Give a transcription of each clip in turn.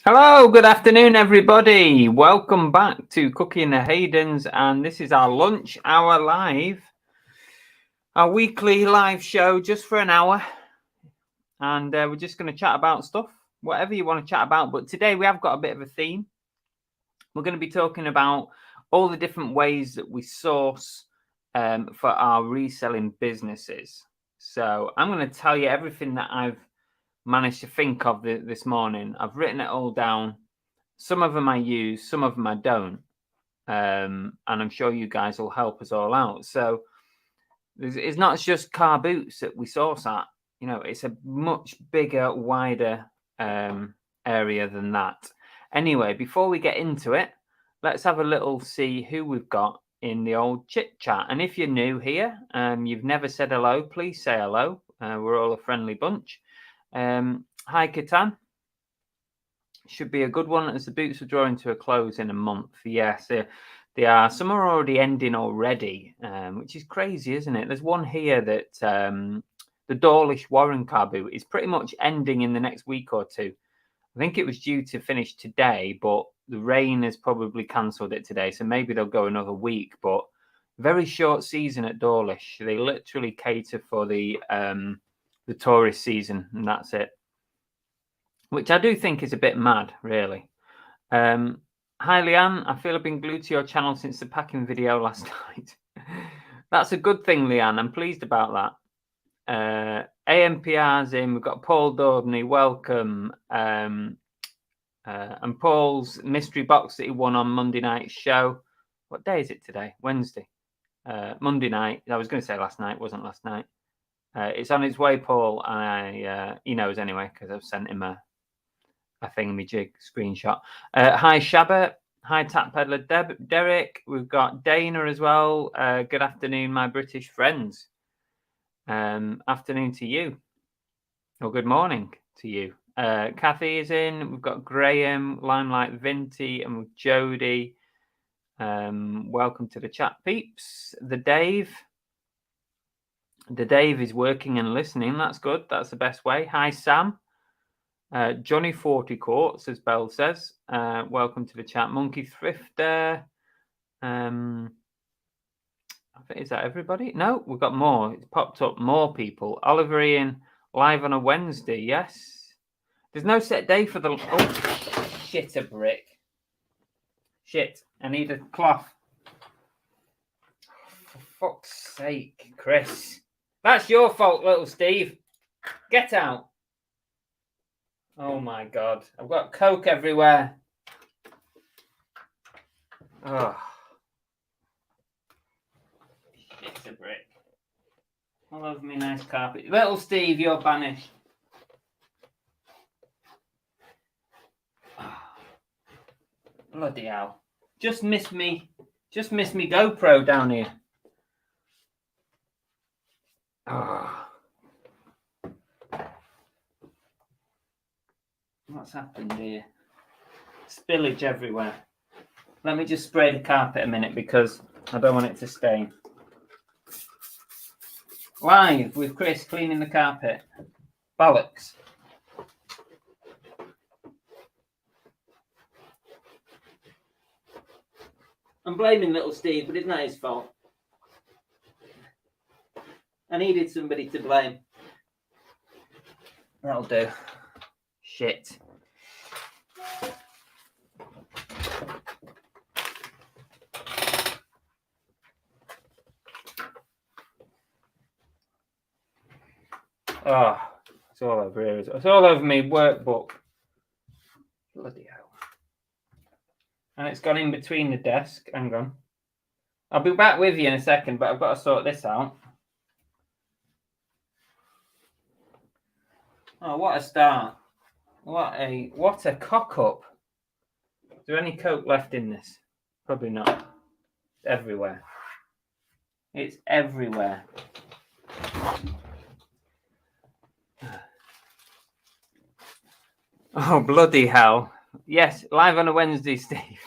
Hello, good afternoon, everybody. Welcome back to Cookie and the Haydens, and this is our lunch hour live, our weekly live show just for an hour, and we're just going to chat about stuff, whatever you want to chat about. But today we have got a bit of a theme. We're going to be talking about all the different ways that we source for our reselling businesses. So I'm going to tell you everything that I've managed to think of this morning. I've written it all down. Some of them I use, some of them I don't, and I'm sure you guys will help us all out. So it's not just car boots that we source at. You know, it's a much bigger, wider area than that. Anyway, before we get into it, let's have a little see who we've got in the old chit chat. And if you're new here, you've never said hello, please say hello. We're all a friendly bunch. Hi, Katan. Should be a good one as the boots are drawing to a close in a month. Yes, they are. Some are already ending already, which is crazy, isn't it? There's one here that the Dawlish Warren car boot is pretty much ending in the next week or two. I think it was due to finish today, but the rain has probably cancelled it today, so maybe they'll go another week. But very short season at Dawlish. They literally cater for the tourist season, and that's it. Which I do think is a bit mad, really. Hi, Leanne. I feel I've been glued to your channel since the packing video last night. That's a good thing, Leanne. I'm pleased about that. AMPR's in. We've got Paul Daubney. Welcome. And Paul's mystery box that he won on Monday night's show. What day is it today? Wednesday. Monday night. I was going to say last night. It wasn't last night. It's on its way, Paul, and he knows anyway because I've sent him a thingamajig screenshot. Hi, Shabba. Hi, Tap Peddler Derek. We've got Dana as well. Good afternoon, my British friends. Afternoon to you. Or good morning to you. Kathy is in. We've got Graham, Limelight Vinty, and with Jody. Welcome to the chat, peeps. The Dave is working and listening. That's good. That's the best way. Hi, Sam. Johnny 40 Quartz, as Belle says. Welcome to the chat. Monkey Thrifter. I think, is that everybody? No, we've got more. It's popped up more people. Oliver Ian, live on a Wednesday. Yes. There's no set day for the... Oh, shit, a brick. Shit, I need a cloth. For fuck's sake, Chris. That's your fault, little Steve. Get out. Oh, my God. I've got Coke everywhere. Oh. Shit's a brick. All over me nice carpet. Little Steve, you're banished. Oh. Bloody hell. Just missed me GoPro down here. Oh. What's happened here? Spillage everywhere. Let me just spray the carpet a minute because I don't want it to stain. Live with Chris cleaning the carpet. Bollocks. I'm blaming little Steve, but it's not his fault. I needed somebody to blame. That'll do. Shit. Oh, it's all over here. It's all over me workbook. Bloody hell. And it's gone in between the desk. Hang on. I'll be back with you in a second, but I've got to sort this out. Oh, what a start. What a cock up. Is there any Coke left in this? Probably not. It's everywhere. It's everywhere. Oh, bloody hell. Yes, live on a Wednesday, Steve.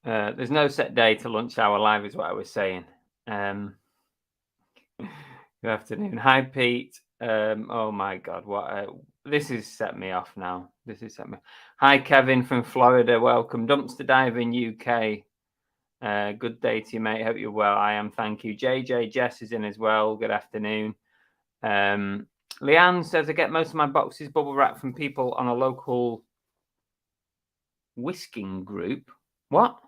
There's no set day to lunch hour live is what I was saying. Good afternoon. Hi, Pete. Oh, my God. This has set me off now. Hi, Kevin from Florida. Welcome. Dumpster Diving UK. Good day to you, mate. Hope you're well. I am. Thank you. JJ Jess is in as well. Good afternoon. Leanne says I get most of my boxes bubble wrap from people on a local whisking group. What?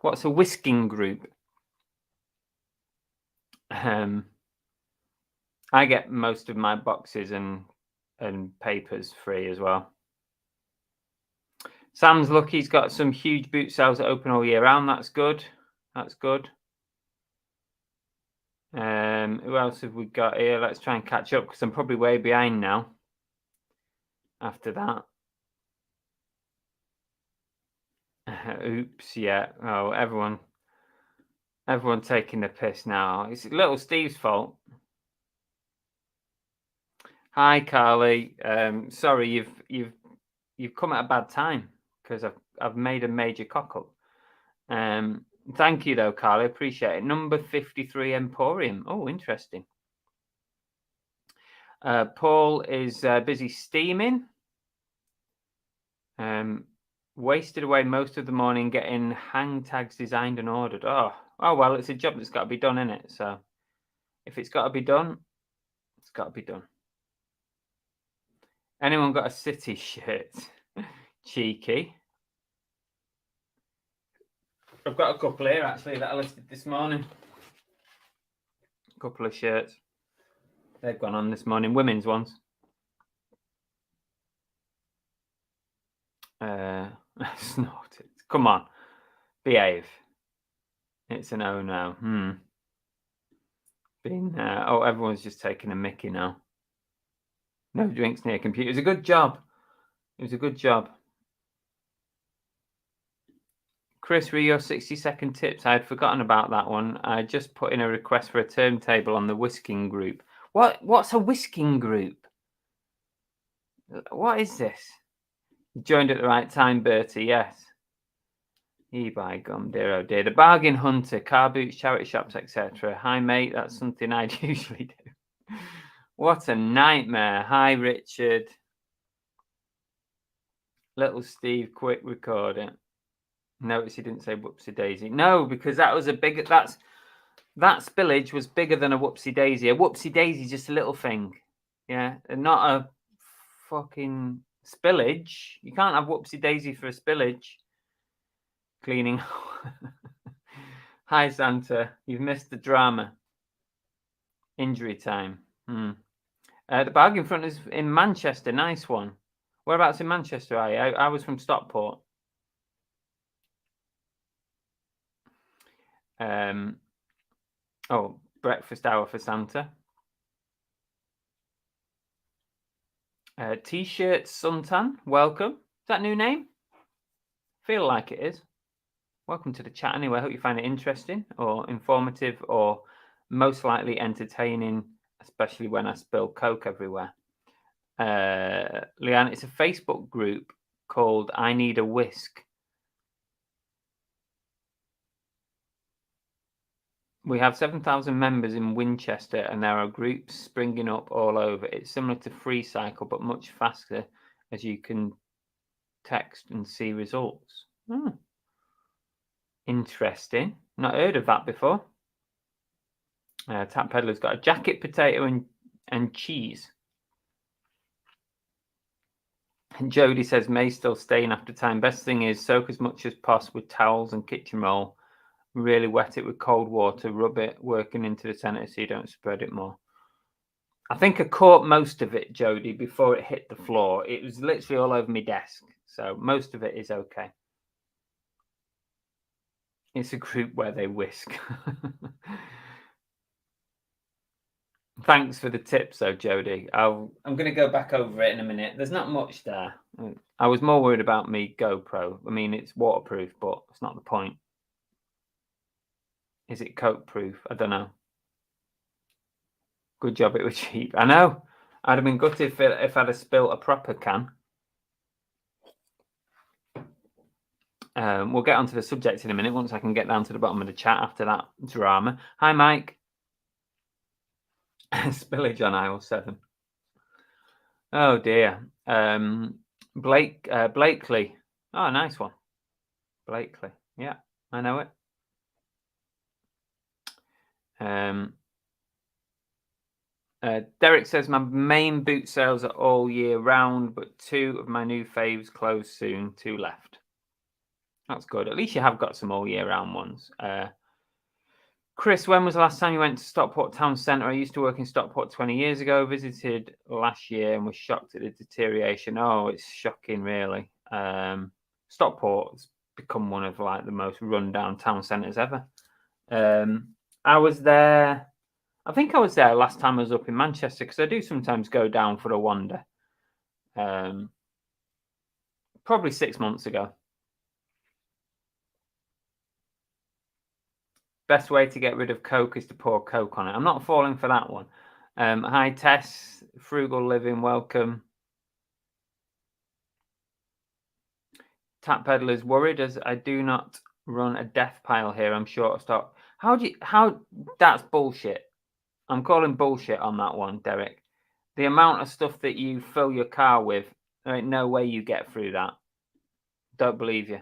What's a whisking group? I get most of my boxes and papers free as well. Sam's lucky he's got some huge boot sales that open all year round. That's good. That's good. Who else have we got here? Let's try and catch up because I'm probably way behind now. After that. Oops, yeah. Oh, everyone taking the piss now. It's little Steve's fault. Hi, Carly. Sorry, you've come at a bad time because I've made a major cock up. Thank you though, Carly. Appreciate it. Number 53 Emporium. Oh, interesting. Paul is busy steaming. Wasted away most of the morning getting hang tags designed and ordered. Oh well, it's a job that's got to be done, isn't it? So if it's got to be done, it's got to be done. Anyone got a City shirt? Cheeky. I've got a couple here actually that I listed this morning. A couple of shirts. They've gone on this morning. Women's ones. Snorted. Come on. Behave. It's an oh no. Everyone's just taking a mickey now. No drinks near computer. It was a good job. Chris, read your 60-second tips. I had forgotten about that one. I just put in a request for a turntable on the whisking group. What's a whisking group? What is this? You joined at the right time, Bertie. Yes. By gum, dear oh dear. The bargain hunter, car boots, charity shops, etc. Hi, mate. That's something I'd usually do. What a nightmare. Hi, Richard. Little Steve, quick record it. Notice he didn't say whoopsie daisy. No, because that was that spillage was bigger than a whoopsie daisy. A whoopsie daisy is just a little thing. Yeah, and not a fucking spillage. You can't have whoopsie daisy for a spillage. Cleaning. Hi, Santa. You've missed the drama. Injury time. The bargain front is in Manchester. Nice one. Whereabouts in Manchester are you? I was from Stockport. Breakfast hour for Santa. T-shirt suntan. Welcome. Is that a new name? Feel like it is. Welcome to the chat anyway. I hope you find it interesting or informative or most likely entertaining, especially when I spill Coke everywhere. Leanne, it's a Facebook group called I Need a Whisk. We have 7,000 members in Winchester, and there are groups springing up all over. It's similar to Free Cycle, but much faster, as you can text and see results. Interesting. Not heard of that before. Tap Peddler's got a jacket potato and cheese. And Jody says, May still staying after time. Best thing is soak as much as possible with towels and kitchen roll. Really wet it with cold water. Rub it working into the center so you don't spread it more. I think I caught most of it, Jody, before it hit the floor. It was literally all over my desk. So most of it is okay. It's a group where they whisk. Thanks for the tips, though, Jody. I'm going to go back over it in a minute. There's not much there. I was more worried about me GoPro. I mean, it's waterproof, but it's not the point. Is it coke proof? I don't know. Good job it was cheap. I know. I'd have been gutted if I'd have spilt a proper can. We'll get onto the subject in a minute once I can get down to the bottom of the chat after that drama. Hi, Mike. Spillage on aisle 7. Oh dear. Blakely. Oh, nice one. Blakely. Yeah, I know it. Derek says my main boot sales are all year round, but 2 of my new faves close soon. 2 left. That's good. At least you have got some all year round ones. Chris, when was the last time you went to Stockport Town Centre? I used to work in Stockport 20 years ago. Visited last year and was shocked at the deterioration. Oh, it's shocking, really. Stockport's become one of like the most run-down town centres ever. I was there. I think I was there last time I was up in Manchester because I do sometimes go down for a wander. Probably 6 months ago. Best way to get rid of Coke is to pour Coke on it. I'm not falling for that one. Hi, Tess. Frugal Living, welcome. Tap Peddler's worried as I do not run a death pile here. I'm short of stock. That's bullshit. I'm calling bullshit on that one, Derek. The amount of stuff that you fill your car with, there ain't no way you get through that. Don't believe you.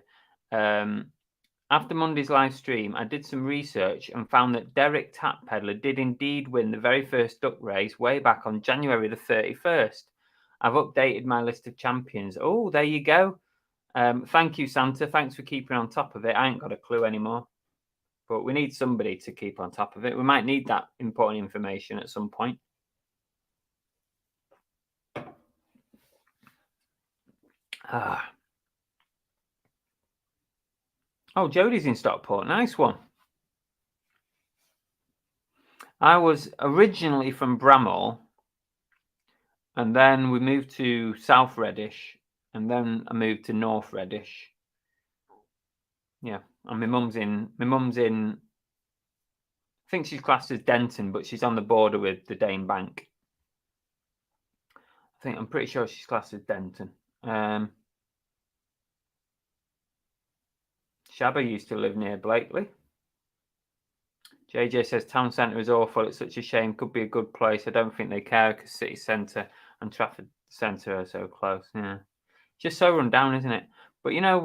After Monday's live stream, I did some research and found that Derek Tap Peddler did indeed win the very first duck race way back on January the 31st. I've updated my list of champions. Oh, there you go. Thank you, Santa. Thanks for keeping on top of it. I ain't got a clue anymore. But we need somebody to keep on top of it. We might need that important information at some point. Oh, Jodie's in Stockport. Nice one. I was originally from Bramhall, and then we moved to South Reddish, and then I moved to North Reddish. Yeah, and my mum's in. I think she's classed as Denton, but she's on the border with the Dane Bank. I'm pretty sure she's classed as Denton. Shabba used to live near Blakely. JJ says town centre is awful. It's such a shame. Could be a good place. I don't think they care because city centre and Trafford Centre are so close. Yeah, just so run down, isn't it? But you know,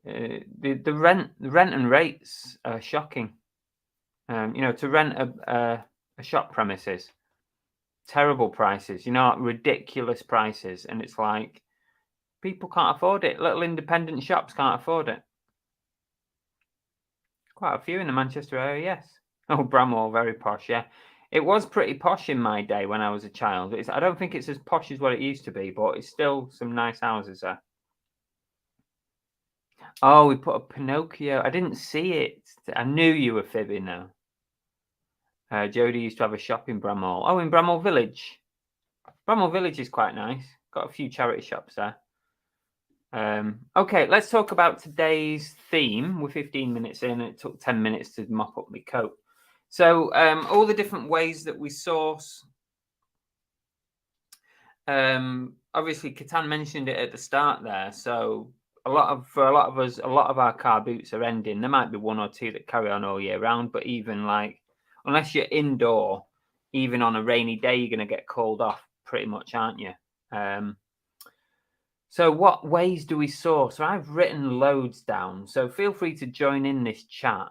the rent and rates are shocking. You know, to rent a shop premises, terrible prices. You know, ridiculous prices, and it's like people can't afford it. Little independent shops can't afford it. Quite a few in the Manchester area, yes. Oh, Bramhall, very posh, yeah. It was pretty posh in my day when I was a child. I don't think it's as posh as what it used to be, but it's still some nice houses there. Oh, we put a Pinocchio. I didn't see it. I knew you were fibbing now. Jodie used to have a shop in Bramhall. Oh, in Bramhall Village. Bramhall Village is quite nice. Got a few charity shops there. Okay, let's talk about today's theme. We're 15 minutes in, and it took 10 minutes to mop up my coat. So all the different ways that we source Obviously, Catan mentioned it at the start there. So a lot of us, a lot of our car boots are ending. There might be one or two that carry on all year round, but even like, unless you're indoor, even on a rainy day, you're going to get called off pretty much, aren't you? So what ways do we source? So I've written loads down. So feel free to join in this chat.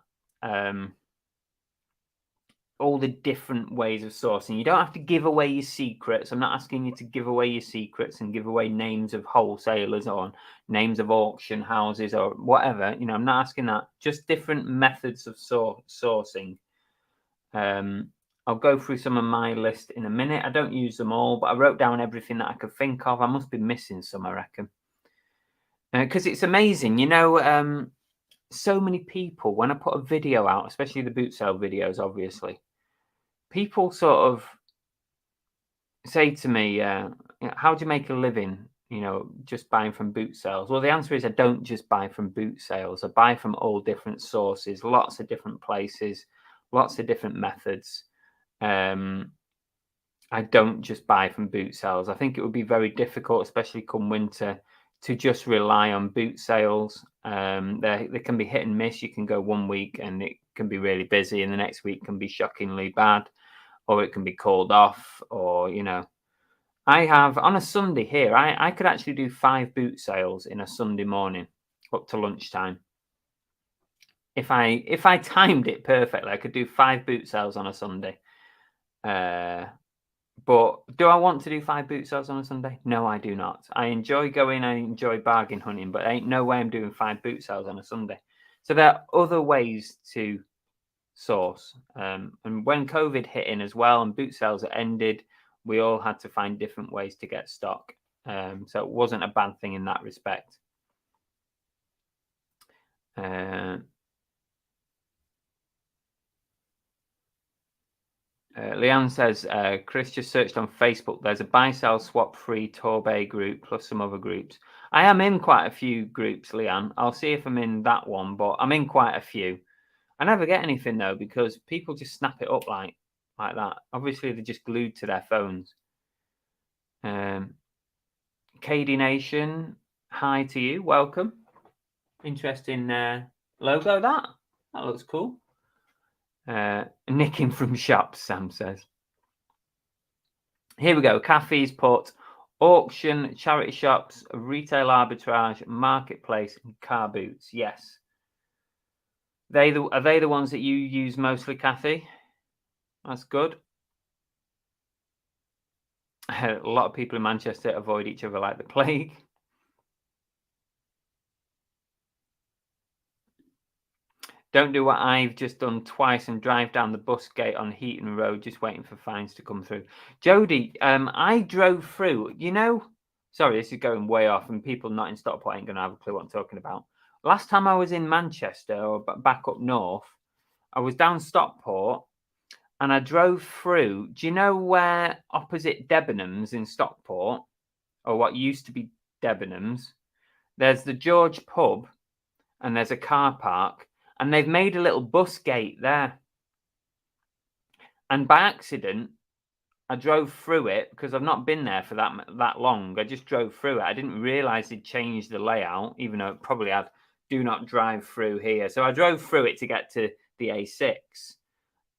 All the different ways of sourcing. You don't have to give away your secrets. I'm not asking you to give away your secrets and give away names of wholesalers or names of auction houses or whatever. You know, I'm not asking that. Just different methods of sourcing. I'll go through some of my list in a minute. I don't use them all, but I wrote down everything that I could think of. I must be missing some, I reckon. Because it's amazing, you know, so many people, when I put a video out, especially the boot sale videos, obviously, people sort of say to me, how do you make a living, you know, just buying from boot sales? Well, the answer is I don't just buy from boot sales. I buy from all different sources, lots of different places, lots of different methods. I don't just buy from boot sales. I think it would be very difficult, especially come winter, to just rely on boot sales. They can be hit and miss. You can go 1 week and it can be really busy, and the next week can be shockingly bad, or it can be called off, or, you know. I have, on a Sunday here, I could actually do 5 boot sales in a Sunday morning up to lunchtime. If I timed it perfectly, I could do 5 boot sales on a Sunday. But do I want to do 5 boot sales on a Sunday? No, I do not. I enjoy going, I enjoy bargain hunting, but ain't no way I'm doing 5 boot sales on a Sunday. So there are other ways to source. And when COVID hit in as well and boot sales ended, we all had to find different ways to get stock. So it wasn't a bad thing in that respect. Leanne says, Chris just searched on Facebook. There's a buy, sell, swap free Torbay group plus some other groups. I am in quite a few groups, Leanne. I'll see if I'm in that one, but I'm in quite a few. I never get anything though, because people just snap it up like that. Obviously, they're just glued to their phones. KD Nation, hi to you. Welcome. Interesting logo, that looks cool. Nicking from shops, Sam says. Here we go. Cafes put auction, charity shops, retail arbitrage, marketplace, and car boots. Yes. Are they the ones that you use mostly, Kathy? That's good. A lot of people in Manchester avoid each other like the plague. Don't do what I've just done twice and drive down the bus gate on Heaton Road just waiting for fines to come through. Jody, I drove through, you know, sorry, this is going way off and people not in Stockport ain't going to have a clue what I'm talking about. Last time I was in Manchester or back up north, I was down Stockport and I drove through. Do you know where opposite Debenhams in Stockport, or what used to be Debenhams, there's the George pub and there's a car park. And they've made a little bus gate there. And by accident, I drove through it because I've not been there for that long. I just drove through it. I didn't realize they'd changed the layout, even though it probably had do not drive through here. So I drove through it to get to the A6.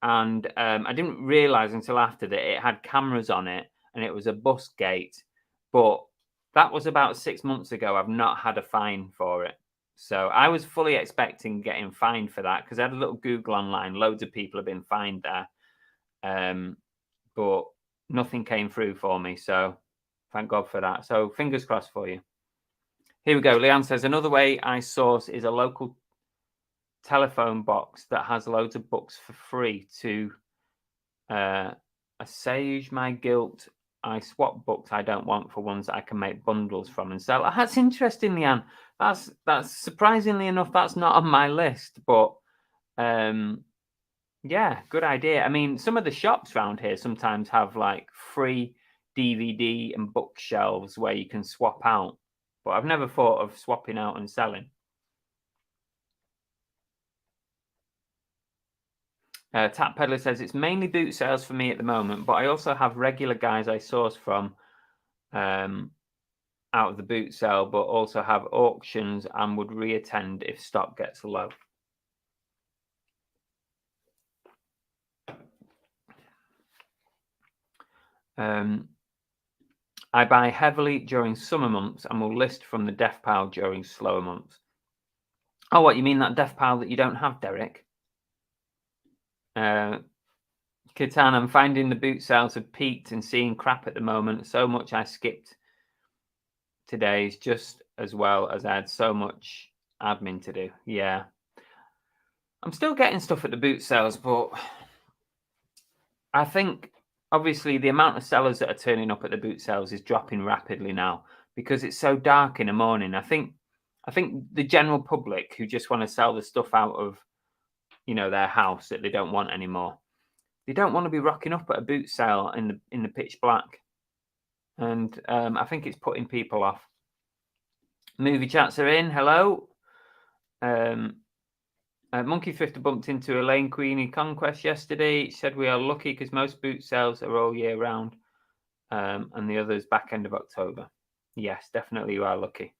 And I didn't realize until after that it had cameras on it and it was a bus gate. But that was about 6 months ago. I've not had a fine for it. So I was fully expecting getting fined for that because I had a little Google online. Loads of people have been fined there. But nothing came through for me. So thank God for that. So fingers crossed for you. Here we go. Leanne says, another way I source is a local telephone box that has loads of books for free to assuage my guilt. I swap books I don't want for ones that I can make bundles from and sell. That's interesting, Leanne. That's surprisingly enough, that's not on my list, but yeah, good idea. I mean, some of the shops around here sometimes have like free DVD and bookshelves where you can swap out, but I've never thought of swapping out and selling. Tap Peddler says, it's mainly boot sales for me at the moment, but I also have regular guys I source from out of the boot sale, but also have auctions and would reattend if stock gets low. I buy heavily during summer months and will list from the death pile during slower months. Oh, what, you mean that death pile that you don't have, Derek? Kitan, I'm finding the boot sales have peaked and seeing crap at the moment. So much I skipped today's just as well as I had so much admin to do. Yeah. I'm still getting stuff at the boot sales, but I think obviously the amount of sellers that are turning up at the boot sales is dropping rapidly now because it's so dark in the morning. I think the general public who just want to sell the stuff out of, their house that they don't want anymore, they don't want to be rocking up at a boot sale in the pitch black, and I think it's putting people off. Movie chats are in. Hello. Monkey Thrifter bumped into Elaine Queenie Conquest yesterday. She said we are lucky because most boot sales are all year round, and the others back end of October. Yes, definitely you are lucky.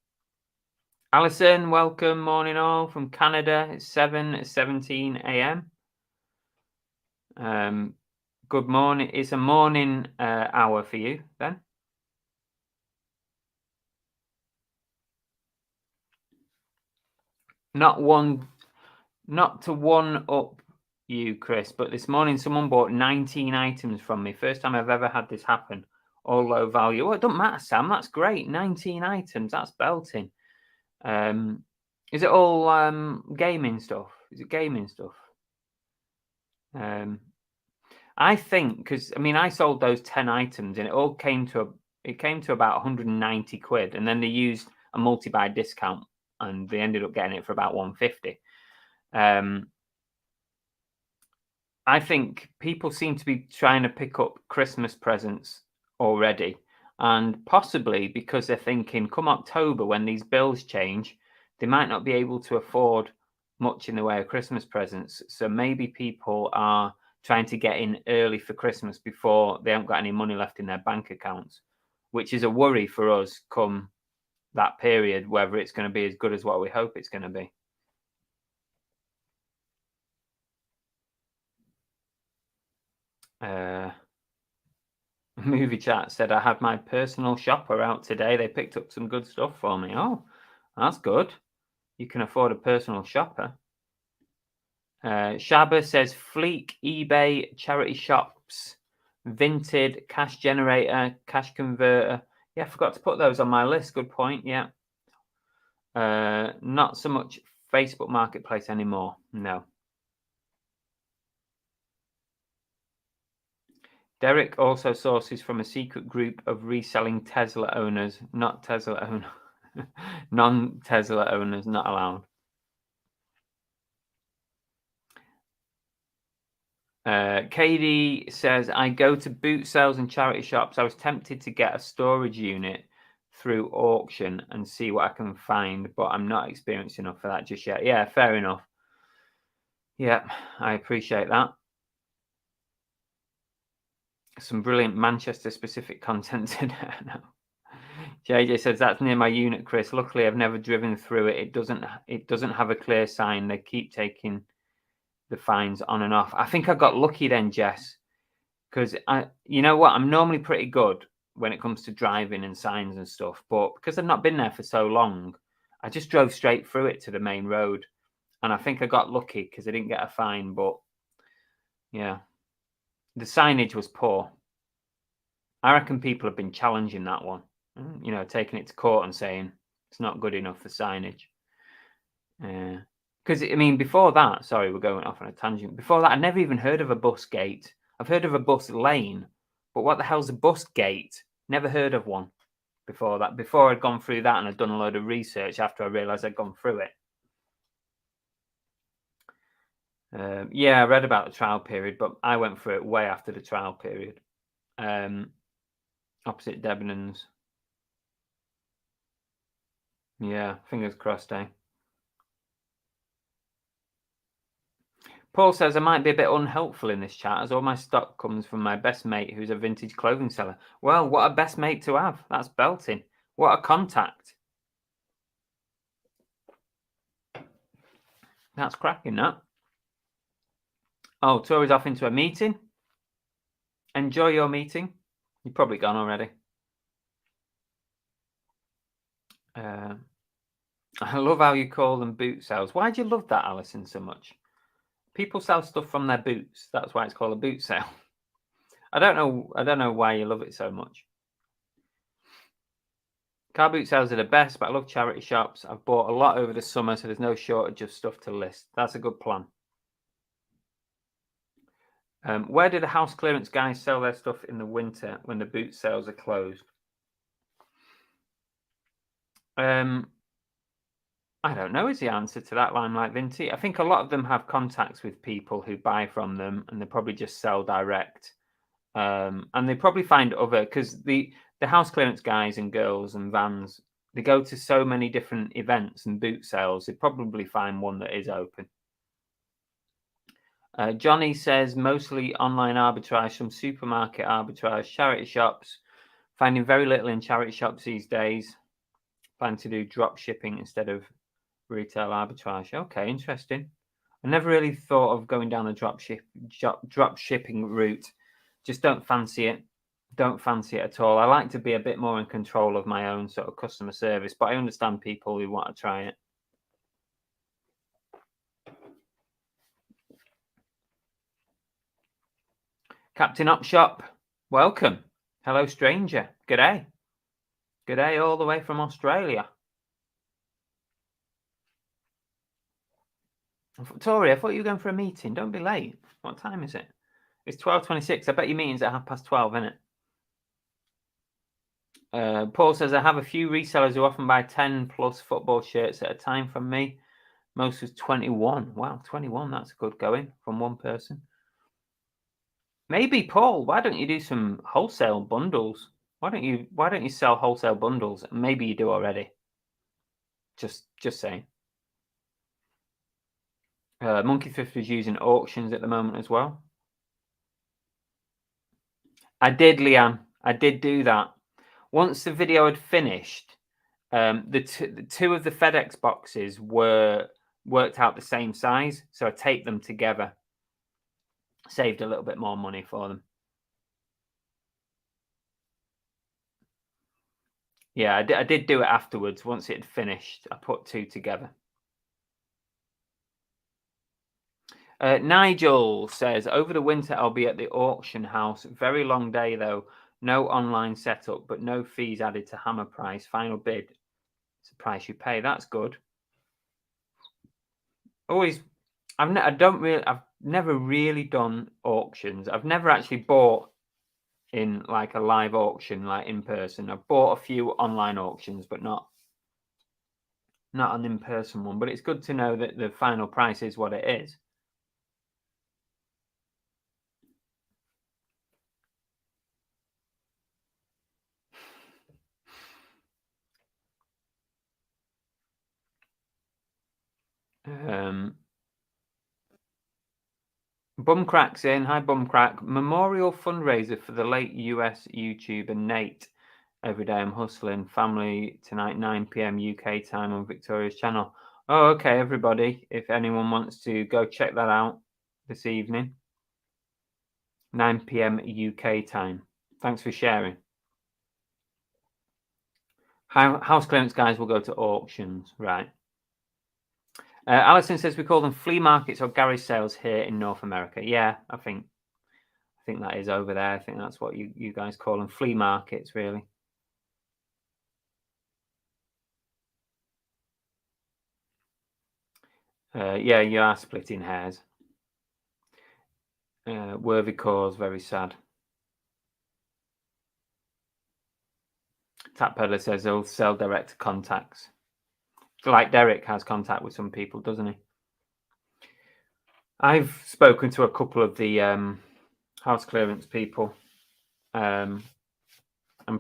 Alison, welcome, morning all from Canada. It's 7:17 a.m. Good morning. It's a morning hour for you then. Not to one up you, Chris, but this morning someone bought 19 items from me. First time I've ever had this happen. All low value. Oh, it doesn't matter, Sam. That's great. 19 items. That's belting. Is it all gaming stuff? Is it gaming stuff? I think because I sold those 10 items and it all came to about 190 quid, and then they used a multi-buy discount and they ended up getting it for about 150. I think people seem to be trying to pick up Christmas presents already, and possibly because they're thinking come October when these bills change, they might not be able to afford much in the way of Christmas presents. So maybe people are trying to get in early for Christmas before they haven't got any money left in their bank accounts, which is a worry for us come that period, whether it's going to be as good as what we hope it's going to be. Movie chat said I had my personal shopper out today. They picked up some good stuff for me. Oh, that's good. You can afford a personal shopper. Shaba says Fleek, eBay, charity shops, Vinted, cash generator, cash converter. Yeah, I forgot to put those on my list. Good point. Yeah. Not so much Facebook Marketplace anymore. No. Derek also sources from a secret group of reselling Tesla owners, not Tesla owner, non-Tesla owners not allowed. Katie says, I go to boot sales and charity shops. I was tempted to get a storage unit through auction and see what I can find, but I'm not experienced enough for that just yet. Yeah, fair enough. Yeah, I appreciate that. Some brilliant Manchester specific content today. No. JJ says that's near my unit, Chris. Luckily, I've never driven through it. It doesn't have a clear sign. They keep taking the fines on and off. I think I got lucky then, Jess, because you know what? I'm normally pretty good when it comes to driving and signs and stuff, but because I've not been there for so long, I just drove straight through it to the main road, and I think I got lucky because I didn't get a fine. But yeah, the signage was poor. I reckon people have been challenging that one, taking it to court and saying it's not good enough for signage. Because before that, sorry, we're going off on a tangent. Before that, I never even heard of a bus gate. I've heard of a bus lane, but what the hell's a bus gate? Never heard of one before that. Before I'd gone through that and I'd done a load of research after I realised I'd gone through it. Yeah, I read about the trial period, but I went through it way after the trial period. Opposite Debenhams. Yeah, fingers crossed, eh? Paul says, I might be a bit unhelpful in this chat as all my stock comes from my best mate who's a vintage clothing seller. Well, what a best mate to have. That's belting. What a contact. That's cracking, that. Oh, Tori's off into a meeting. Enjoy your meeting. You've probably gone already. I love how you call them boot sales. Why do you love that, Alison, so much? People sell stuff from their boots. That's why it's called a boot sale. I don't know why you love it so much. Car boot sales are the best, but I love charity shops. I've bought a lot over the summer, so there's no shortage of stuff to list. That's a good plan. Where do the house clearance guys sell their stuff in the winter when the boot sales are closed? I don't know is the answer to that, Limelight Vinty. I think a lot of them have contacts with people who buy from them, and they probably just sell direct. And they probably find other, because the house clearance guys and girls and vans, they go to so many different events and boot sales, they probably find one that is open. Johnny says mostly online arbitrage, some supermarket arbitrage, charity shops, finding very little in charity shops these days. Planning to do drop shipping instead of retail arbitrage. Okay, interesting. I never really thought of going down the drop shipping route. Just don't fancy it. Don't fancy it at all. I like to be a bit more in control of my own sort of customer service, but I understand people who want to try it. Captain Upshop, welcome. Hello, stranger. G'day. G'day all the way from Australia. Tori, I thought you were going for a meeting. Don't be late. What time is it? It's 12:26. I bet your meeting's at 12:30, isn't it? Paul says, I have a few resellers who often buy 10 plus football shirts at a time from me. Most was 21. Wow, 21. That's good going from one person. Maybe, Paul, why don't you do some wholesale bundles? Why don't you sell wholesale bundles? Maybe you do already. Just saying. Monkey Thrift is using auctions at the moment as well. I did, Leanne. I did do that. Once the video had finished, the two of the FedEx boxes were worked out the same size, so I taped them together. Saved a little bit more money for them. Yeah, I did do it afterwards. Once it had finished, I put two together. Nigel says, over the winter, I'll be at the auction house. Very long day, though. No online setup, but no fees added to hammer price. Final bid. It's the price you pay. That's good. Always, I've never really done auctions. I've never actually bought in like a live auction, like in person. I've bought a few online auctions, but not an in-person one. But it's good to know that the final price is what it is. Bumcrack's in. Hi, Bumcrack. Memorial fundraiser for the late US YouTuber Nate. Every day I'm hustling. Family tonight, 9 p.m. UK time on Victoria's channel. Oh, okay, everybody. If anyone wants to go check that out this evening, 9 p.m. UK time. Thanks for sharing. House clearance guys will go to auctions, right? Alison says we call them flea markets or garage sales here in North America. Yeah, I think that is over there. I think that's what you guys call them, flea markets, really. Yeah, you are splitting hairs. Worthy cause, very sad. Tap Peddler says they'll sell direct to contacts. Like Derek has contact with some people, doesn't he? I've spoken to a couple of the house clearance people and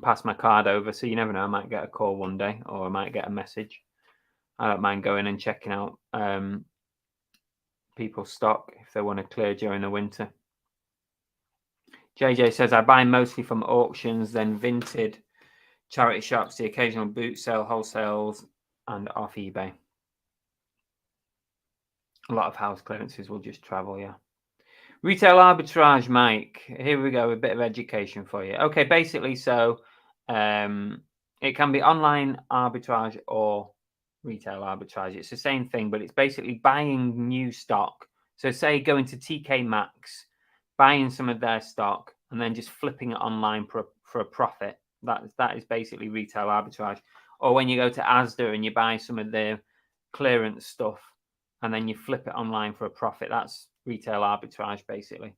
passed my card over, so you never know, I might get a call one day or I might get a message. I don't mind going and checking out people's stock if they want to clear during the winter. JJ says, I buy mostly from auctions, then Vinted, charity shops, the occasional boot sale, wholesales, and off eBay. A lot of house clearances will just travel, yeah. Retail arbitrage, Mike. Here we go, a bit of education for you. Okay, basically, so it can be online arbitrage or retail arbitrage. It's the same thing, but it's basically buying new stock. So say going to TK Maxx, buying some of their stock, and then just flipping it online for a profit. That is basically retail arbitrage. Or when you go to Asda and you buy some of their clearance stuff, and then you flip it online for a profit. That's retail arbitrage, basically.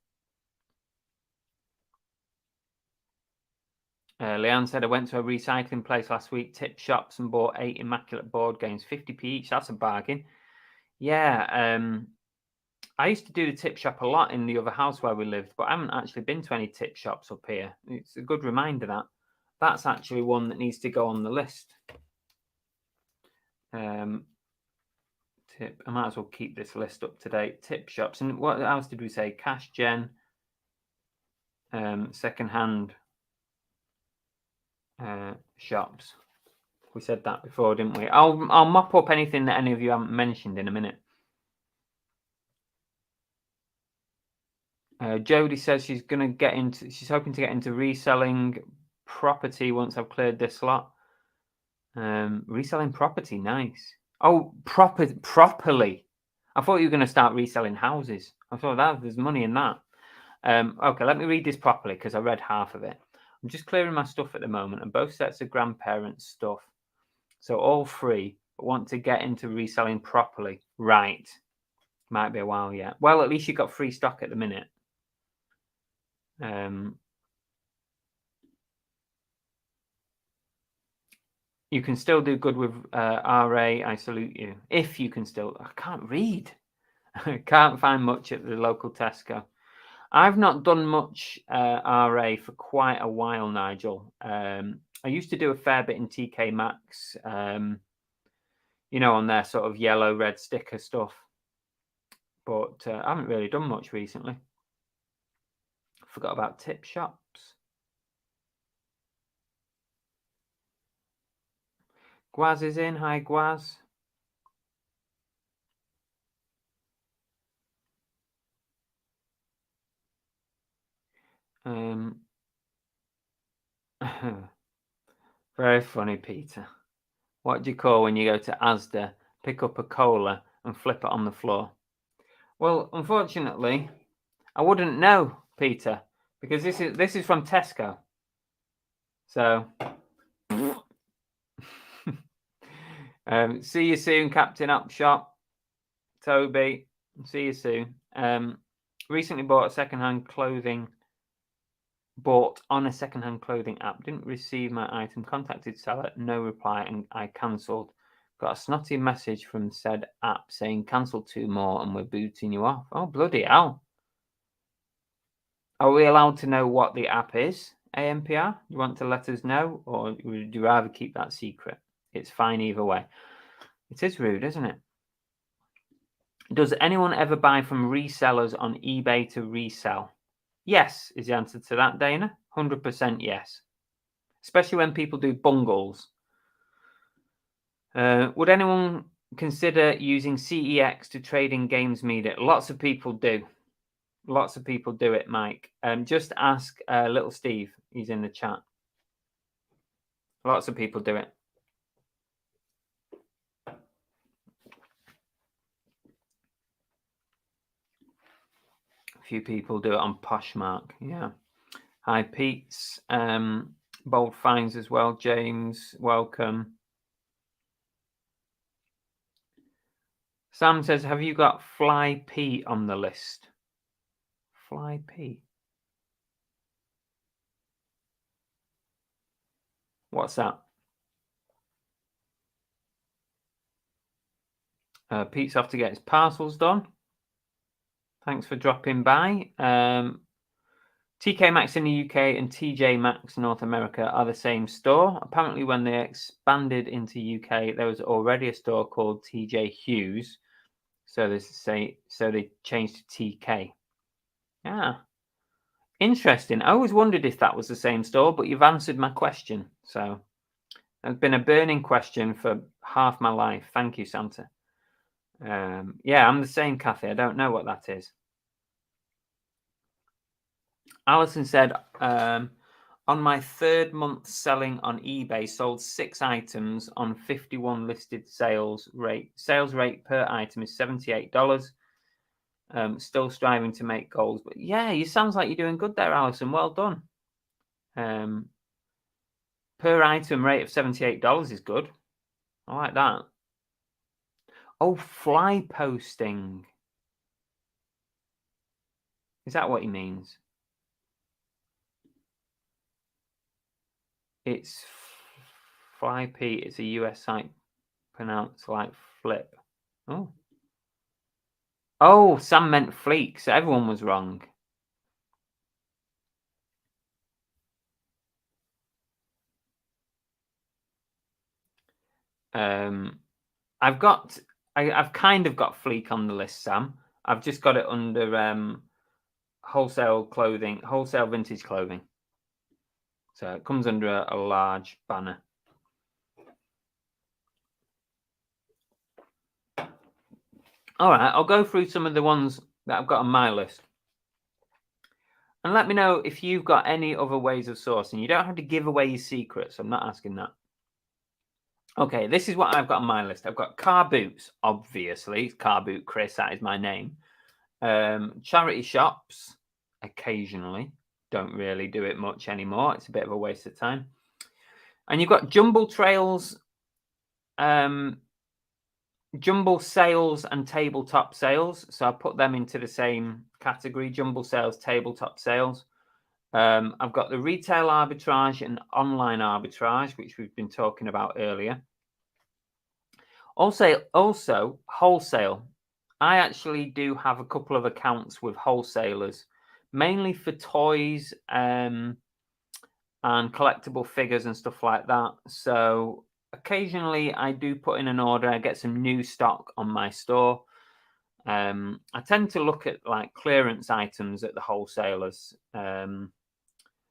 Leanne said, I went to a recycling place last week, tip shops, and bought 8 immaculate board games, 50p each. That's a bargain. Yeah, I used to do the tip shop a lot in the other house where we lived, but I haven't actually been to any tip shops up here. It's a good reminder that. That's actually one that needs to go on the list. Tip. I might as well keep this list up to date. Tip shops. And what else did we say? Cash gen, second-hand shops. We said that before, didn't we? I'll mop up anything that any of you haven't mentioned in a minute. Jodie says she's hoping to get into reselling property once I've cleared this lot. Reselling property, nice. Oh, properly. I thought you were going to start reselling houses. I thought there's money in that. Okay, let me read this properly because I read half of it. I'm just clearing my stuff at the moment, and both sets of grandparents' stuff. So all free, but want to get into reselling properly. Right. Might be a while yet. Well, at least you got free stock at the minute. You can still do good with RA. I salute you. If you can still... I can't read. I can't find much at the local Tesco. I've not done much RA for quite a while, Nigel. I used to do a fair bit in TK Maxx, you know, on their sort of yellow, red sticker stuff. But I haven't really done much recently. Forgot about tip shops. Gwaz is in. Hi, Gwaz. Very funny, Peter. What do you call when you go to Asda, pick up a cola and flip it on the floor? Well, unfortunately, I wouldn't know, Peter, because this is from Tesco. So, see you soon, Captain Upshot. Toby, see you soon. Recently bought on a secondhand clothing app. Didn't receive my item. Contacted seller, no reply, and I cancelled. Got a snotty message from said app saying cancel 2 more and we're booting you off. Oh, bloody hell. Are we allowed to know what the app is, AMPR? You want to let us know, or would you rather keep that secret? It's fine either way. It is rude, isn't it? Does anyone ever buy from resellers on eBay to resell? Yes, is the answer to that, Dana. 100% yes. Especially when people do bungles. Would anyone consider using CEX to trade in games media? Lots of people do. Lots of people do it, Mike. Just ask little Steve. He's in the chat. Lots of people do it. A few people do it on Poshmark. Yeah. Hi, Pete's. Bold Finds as well. James, welcome. Sam says, have you got Fly P on the list? Fly P. What's that? Pete's off to get his parcels done. Thanks for dropping by. TK Maxx in the UK and TJ Maxx North America are the same store. Apparently, when they expanded into UK, there was already a store called TJ Hughes. So they changed to TK. Yeah. Interesting. I always wondered if that was the same store, but you've answered my question. So it's been a burning question for half my life. Thank you, Santa. Yeah, I'm the same, Kathy. I don't know what that is. Alison said, on my 3rd month selling on eBay, sold 6 items on 51 listed sales rate. Sales rate per item is $78. Still striving to make goals. But yeah, you sounds like you're doing good there, Alison. Well done. Per item rate of $78 is good. I like that. Oh, fly posting. Is that what he means? It's FlyP. It's a US site pronounced like flip. Oh, Sam meant fleek, so everyone was wrong. I've kind of got fleek on the list, Sam. I've just got it under wholesale clothing, wholesale vintage clothing. So it comes under a large banner. All right, I'll go through some of the ones that I've got on my list. And let me know if you've got any other ways of sourcing. You don't have to give away your secrets. I'm not asking that. Okay, this is what I've got on my list. I've got car boots, obviously. Car boot Chris, that is my name. Charity shops, occasionally. Don't really do it much anymore. It's a bit of a waste of time. And you've got jumble trails, jumble sales and tabletop sales. So I put them into the same category, jumble sales, tabletop sales. I've got the retail arbitrage and online arbitrage, which we've been talking about earlier. Also wholesale. I actually do have a couple of accounts with wholesalers, mainly for toys and collectible figures and stuff like that. So occasionally I do put in an order. I get some new stock on my store. I tend to look at like clearance items at the wholesalers.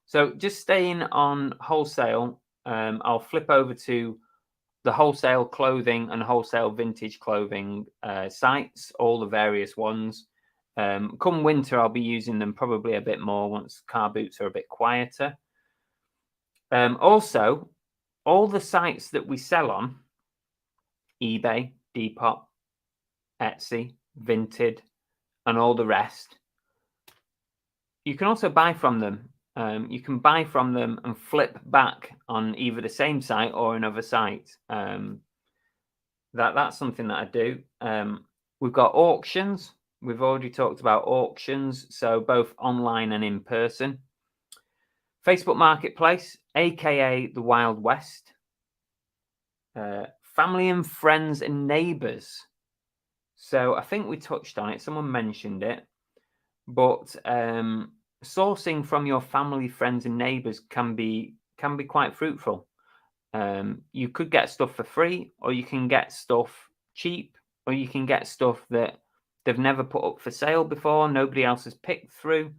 So just staying on wholesale, I'll flip over to the wholesale clothing and wholesale vintage clothing sites, all the various ones. Come winter, I'll be using them probably a bit more once car boots are a bit quieter. Also, all the sites that we sell on, eBay, Depop, Etsy, Vinted, and all the rest, you can also buy from them. You can buy from them and flip back on either the same site or another site. That's something that I do. We've got auctions. We've already talked about auctions, so both online and in person. Facebook Marketplace, aka the Wild West. Family and friends and neighbors. So I think we touched on it. Someone mentioned it, but sourcing from your family, friends, and neighbors can be quite fruitful. You could get stuff for free, or you can get stuff cheap, or you can get stuff that they've never put up for sale before, nobody else has picked through.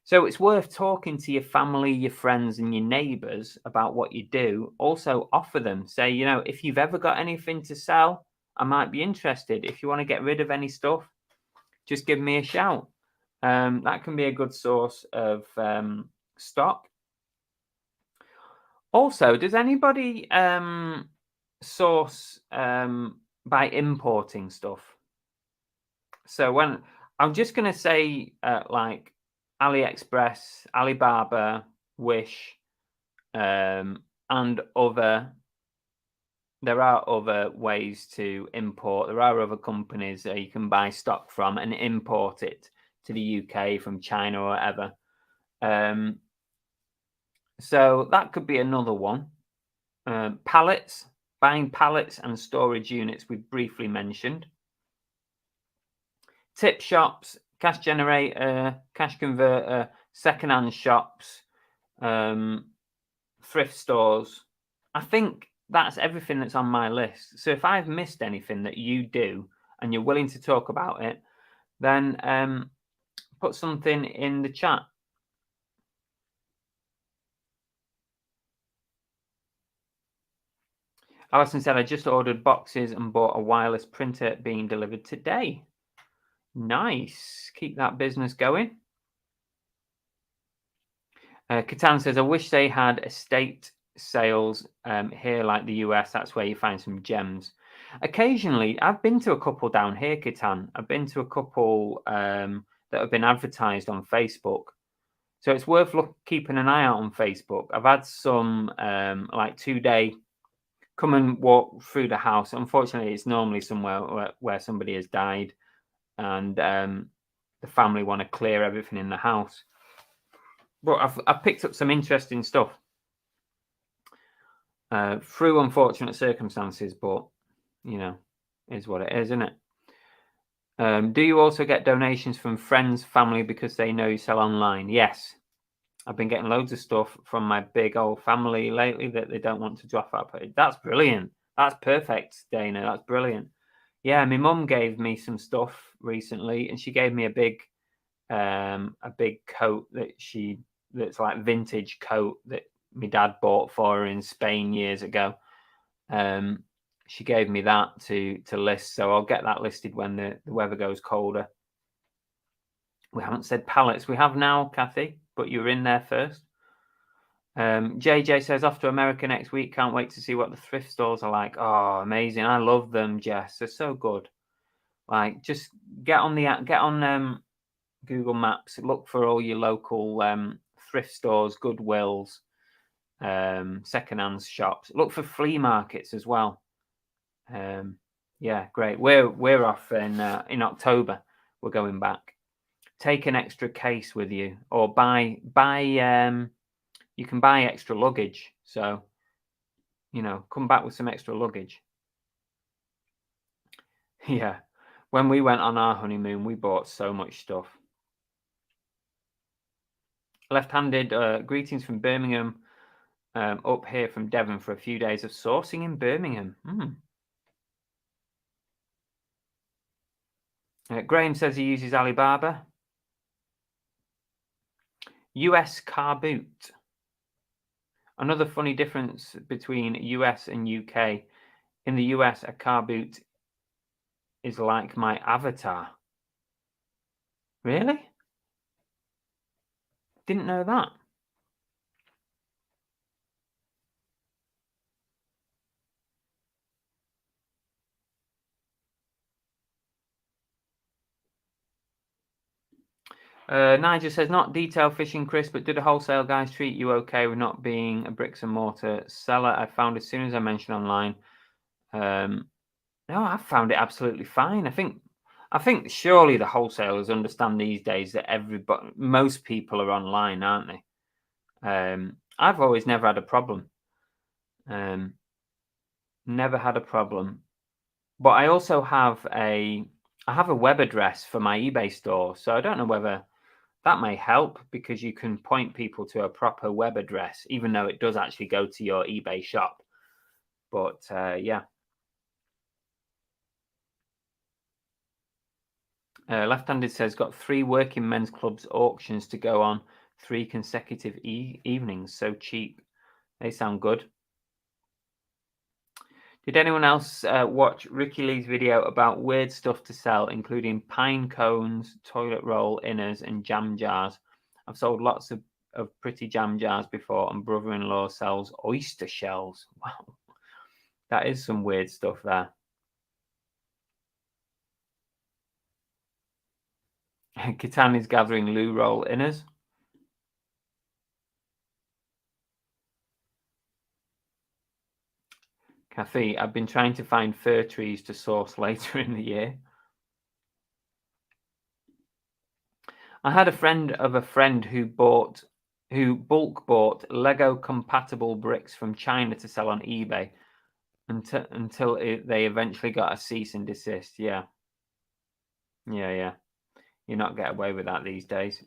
So it's worth talking to your family, your friends, and your neighbors about what you do. Also offer them, say, if you've ever got anything to sell, I might be interested. If you want to get rid of any stuff, just give me a shout. That can be a good source of stock. Also, does anybody source by importing stuff? So when I'm just going to say like AliExpress, Alibaba, Wish, and other. There are other ways to import. There are other companies that you can buy stock from and import it to the UK from China or whatever. So that could be another one. Pallets, buying pallets and storage units we've briefly mentioned. Tip shops, cash generator, cash converter, secondhand shops, thrift stores. I think that's everything that's on my list. So if I've missed anything that you do and you're willing to talk about it, then put something in the chat. Alison said, I just ordered boxes and bought a wireless printer being delivered today. Nice. Keep that business going. Catan says, I wish they had estate sales here like the US. That's where you find some gems. Occasionally, I've been to a couple down here, Catan. I've been to a couple that have been advertised on Facebook. So it's worth keeping an eye out on Facebook. I've had some like 2-day come and walk through the house. Unfortunately, it's normally somewhere where somebody has died and the family want to clear everything in the house. But I've picked up some interesting stuff through unfortunate circumstances, but, you know, is what it is, isn't it? Do you also get donations from friends, family, because they know you sell online? Yes. I've been getting loads of stuff from my big old family lately that they don't want to drop out. That's brilliant. That's perfect, Dana. That's brilliant. Yeah, my mum gave me some stuff recently, and she gave me a big coat that's like vintage coat that my dad bought for her in Spain years ago. She gave me that to list, so I'll get that listed when the weather goes colder. We haven't said pallets. We have now, Kathy, but you were in there first. JJ says, off to America next week. Can't wait to see what the thrift stores are like. Oh, amazing. I love them, Jess. They're so good. Like, just get on Google Maps, look for all your local thrift stores, Goodwills, secondhand shops. Look for flea markets as well. Yeah, great. We're off in October. We're going back. Take an extra case with you, or buy. You can buy extra luggage. So, you know, come back with some extra luggage. Yeah, when we went on our honeymoon, we bought so much stuff. Left-handed greetings from Birmingham. Up here from Devon for a few days of sourcing in Birmingham. Graham says he uses Alibaba. US car boot. Another funny difference between US and UK. In the US, a car boot is like my avatar. Really? Didn't know that. Nigel says, not detail fishing, Chris, but do the wholesale guys treat you okay with not being a bricks and mortar seller? I found as soon as I mentioned online. No, I found it absolutely fine. I think surely the wholesalers understand these days that most people are online, aren't they? I've always never had a problem. Never had a problem. But I also have I have a web address for my eBay store, so I don't know whether that may help, because you can point people to a proper web address, even though it does actually go to your eBay shop. But yeah. Left-handed says, got 3 working men's clubs auctions to go on 3 consecutive evenings. So cheap. They sound good. Did anyone else watch Ricky Lee's video about weird stuff to sell, including pine cones, toilet roll inners, and jam jars? I've sold lots of pretty jam jars before, and brother-in-law sells oyster shells. Wow, that is some weird stuff there. Kitan is gathering loo roll inners. Kathy, I've been trying to find fir trees to source later in the year. I had a friend of a friend who bulk bought Lego compatible bricks from China to sell on eBay until they eventually got a cease and desist. Yeah. You're not get away with that these days.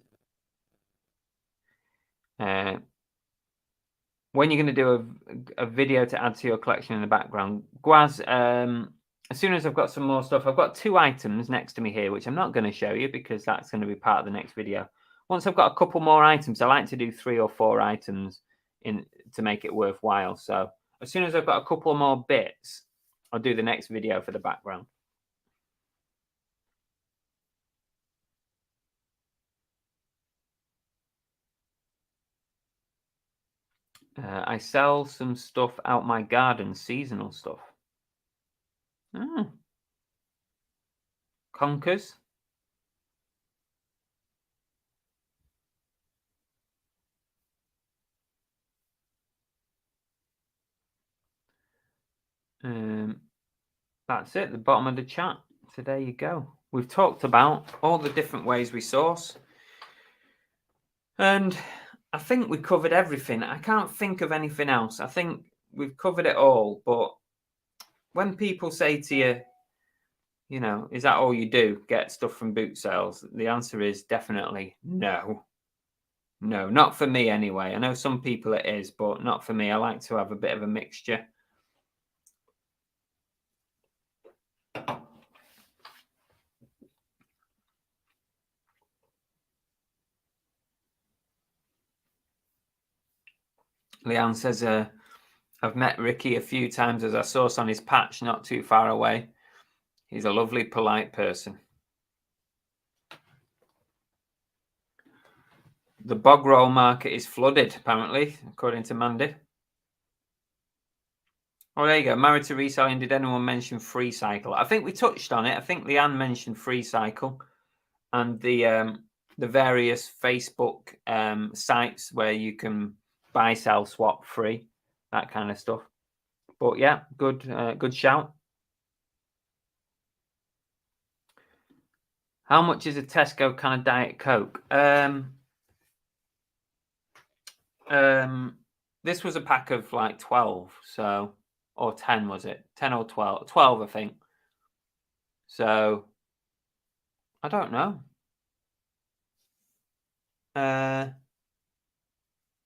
When you're going to do a video to add to your collection in the background, Gwaz, as soon as I've got some more stuff, I've got 2 items next to me here, which I'm not going to show you because that's going to be part of the next video. Once I've got a couple more items, I like to do 3 or 4 items to make it worthwhile. So as soon as I've got a couple more bits, I'll do the next video for the background. I sell some stuff out my garden, seasonal stuff. Conkers. That's it, the bottom of the chat. So there you go. We've talked about all the different ways we source. And I think we covered everything. I can't think of anything else. I think we've covered it all. But when people say to you, you know, is that all you do? Get stuff from boot sales? The answer is definitely no. No, not for me anyway. I know some people it is, but not for me. I like to have a bit of a mixture. Leanne says, I've met Ricky a few times as I source on his patch not too far away. He's a lovely, polite person. The bog roll market is flooded, apparently, according to Mandy. Oh, there you go. Married to reselling. Did anyone mention Free Cycle? I think we touched on it. I think Leanne mentioned Free Cycle and the various Facebook sites where you can buy, sell, swap free, that kind of stuff. But yeah, good shout. How much is a Tesco can of Diet Coke? This was a pack of like 12, so, or 10 was it? 10 or 12? 12, I think. So I don't know.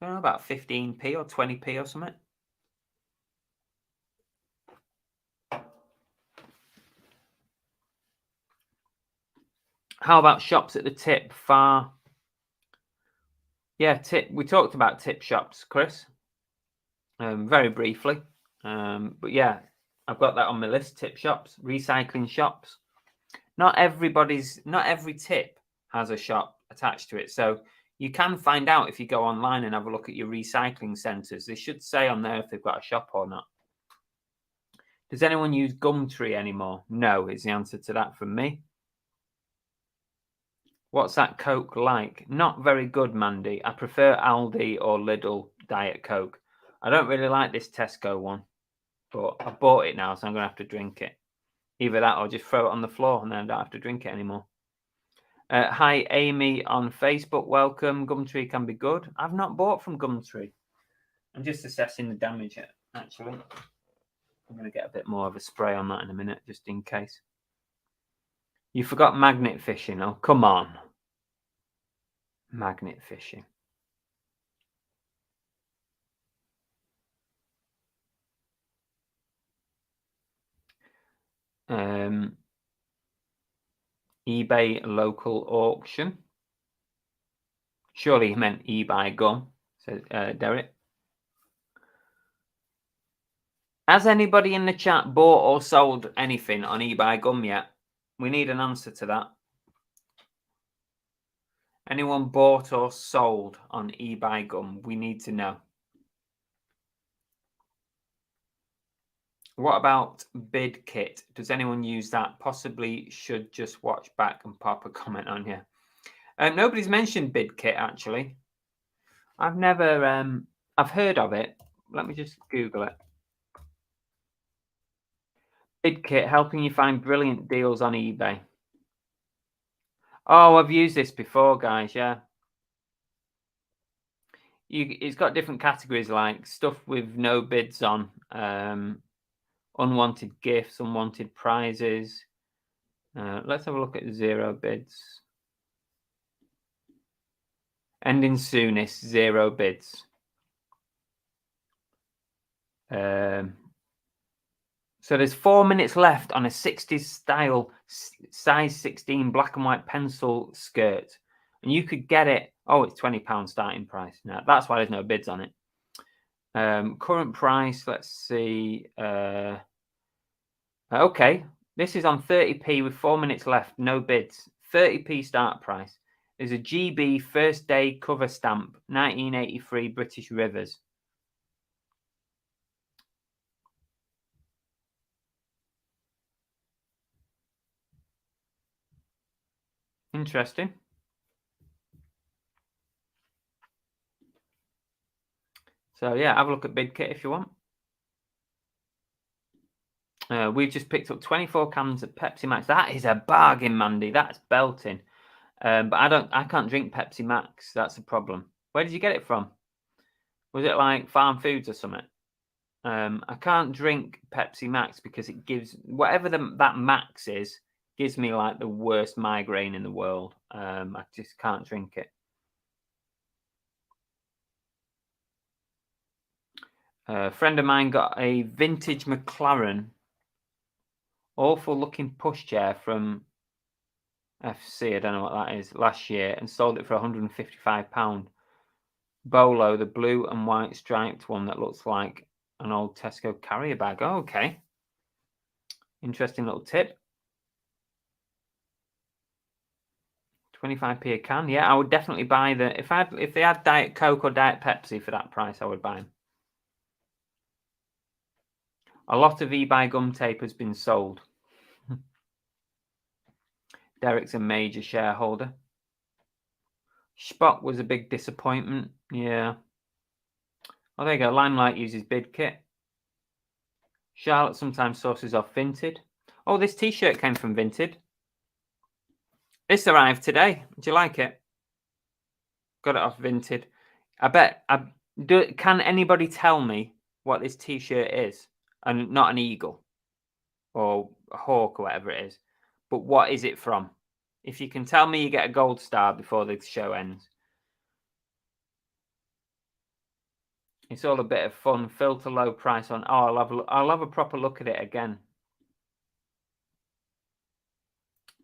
I don't know, about 15p or 20p or something. How about shops at the tip? Far. Yeah, tip. We talked about tip shops, Chris. Very briefly. But yeah, I've got that on my list. Tip shops, recycling shops. Not every tip has a shop attached to it. So you can find out if you go online and have a look at your recycling centres. They should say on there if they've got a shop or not. Does anyone use Gumtree anymore? No, is the answer to that from me. What's that Coke like? Not very good, Mandy. I prefer Aldi or Lidl Diet Coke. I don't really like this Tesco one, but I bought it now, so I'm going to have to drink it. Either that or just throw it on the floor and then I don't have to drink it anymore. Hi, Amy on Facebook. Welcome. Gumtree can be good. I've not bought from Gumtree. I'm just assessing the damage, actually. I'm going to get a bit more of a spray on that in a minute, just in case. You forgot magnet fishing. Oh, come on. Magnet fishing. eBay local auction. Surely he meant eBay gum, says Derek. Has anybody in the chat bought or sold anything on eBay gum yet? We need an answer to that. Anyone bought or sold on eBay gum? We need to know. What about BidKit? Does anyone use that? Possibly should just watch back and pop a comment on here. Nobody's mentioned BidKit, actually. I've never, I've heard of it. Let me just Google it. BidKit, helping you find brilliant deals on eBay. Oh, I've used this before, guys, yeah. It's got different categories like stuff with no bids on, unwanted gifts, unwanted prizes. Let's have a look at 0 bids. Ending soonest, 0 bids. So there's 4 minutes left on a 60s style size 16 black and white pencil skirt. And you could get it. Oh, it's £20 starting price. Now, that's why there's no bids on it. Current price, let's see. Okay, this is on 30p with 4 minutes left. No bids. 30p start price. There's a GB first day cover stamp, 1983 British Rivers. Interesting. So yeah, have a look at BidKit if you want. We've just picked up 24 cans of Pepsi Max. That is a bargain, Mandy. That's belting. But I can't drink Pepsi Max. That's the problem. Where did you get it from? Was it like Farm Foods or something? I can't drink Pepsi Max because it gives whatever that max is, gives me like the worst migraine in the world. I just can't drink it. A friend of mine got a vintage McLaren, awful looking pushchair from FC, I don't know what that is, last year, and sold it for £155. Bolo, the blue and white striped one that looks like an old Tesco carrier bag. Oh, okay. Interesting little tip. 25p a can. Yeah, I would definitely buy the if they had Diet Coke or Diet Pepsi for that price, I would buy them. A lot of eBay gum tape has been sold. Derek's a major shareholder. Spot was a big disappointment. Yeah. Oh, there you go. Limelight uses BidKit. Charlotte sometimes sources off Vinted. Oh, this t-shirt came from Vinted. This arrived today. Do you like it? Got it off Vinted. I bet. Can anybody tell me what this t-shirt is? And not an eagle or a hawk or whatever it is. But what is it from? If you can tell me, you get a gold star before the show ends. It's all a bit of fun. Filter low price on. Oh, I'll have a proper look at it again.